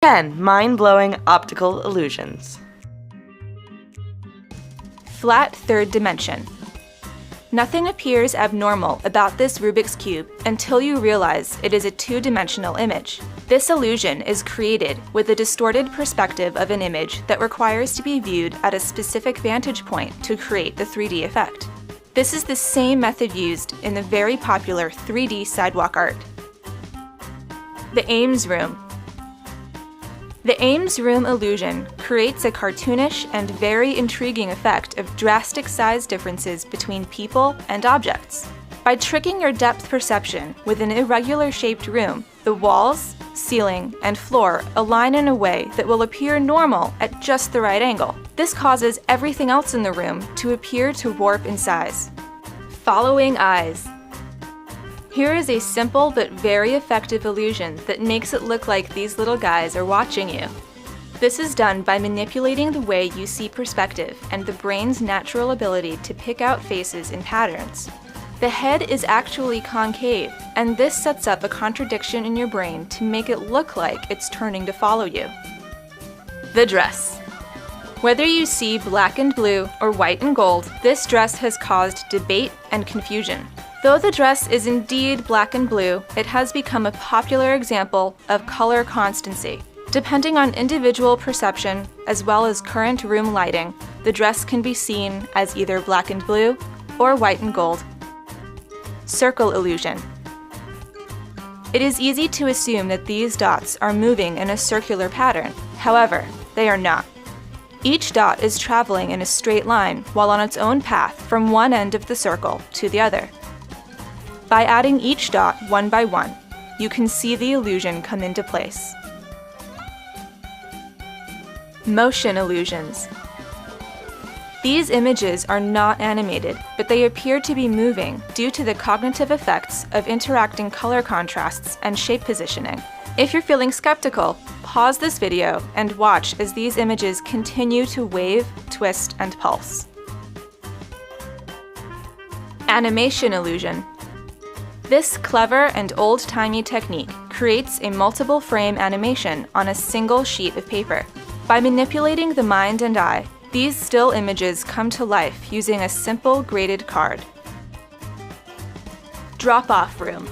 10 mind-blowing optical illusions. Flat third dimension. Nothing appears abnormal about this Rubik's Cube until you realize it is a two-dimensional image. This illusion is created with a distorted perspective of an image that requires to be viewed at a specific vantage point to create the 3D effect. This is the same method used in the very popular 3D sidewalk art. The Ames Room. The Ames Room illusion creates a cartoonish and very intriguing effect of drastic size differences between people and objects. By tricking your depth perception with an irregular shaped room, the walls, ceiling, and floor align in a way that will appear normal at just the right angle. This causes everything else in the room to appear to warp in size. Following eyes. Here is a simple but very effective illusion that makes it look like these little guys are watching you. This is done by manipulating the way you see perspective and the brain's natural ability to pick out faces and patterns. The head is actually concave, and this sets up a contradiction in your brain to make it look like it's turning to follow you. The dress. Whether you see black and blue or white and gold, this dress has caused debate and confusion. Though the dress is indeed black and blue, it has become a popular example of color constancy. Depending on individual perception, as well as current room lighting, the dress can be seen as either black and blue or white and gold. Circle illusion. It is easy to assume that these dots are moving in a circular pattern. However, they are not. Each dot is traveling in a straight line while on its own path from one end of the circle to the other. By adding each dot one by one, you can see the illusion come into place. Motion illusions. These images are not animated, but they appear to be moving due to the cognitive effects of interacting color contrasts and shape positioning. If you're feeling skeptical, pause this video and watch as these images continue to wave, twist, and pulse. Animation illusion. This clever and old-timey technique creates a multiple frame animation on a single sheet of paper. By manipulating the mind and eye, these still images come to life using a simple graded card. Drop-off room.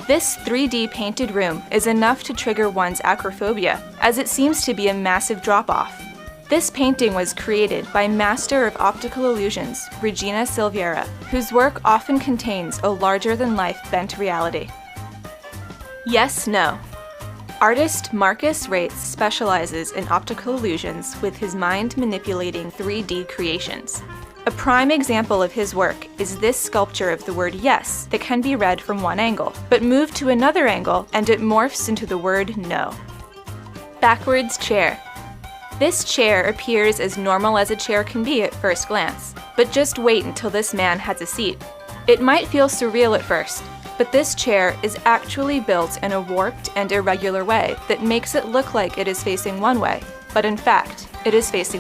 This 3D painted room is enough to trigger one's acrophobia, as it seems to be a massive drop-off. This painting was created by master of optical illusions, Regina Silveira, whose work often contains a larger-than-life bent reality. Yes, no. Artist Marcus Rates specializes in optical illusions with his mind-manipulating 3D creations. A prime example of his work is this sculpture of the word yes that can be read from one angle, but move to another angle and it morphs into the word no. Backwards chair. This chair appears as normal as a chair can be at first glance, but just wait until this man has a seat. It might feel surreal at first, but this chair is actually built in a warped and irregular way that makes it look like it is facing one way, but in fact, it is facing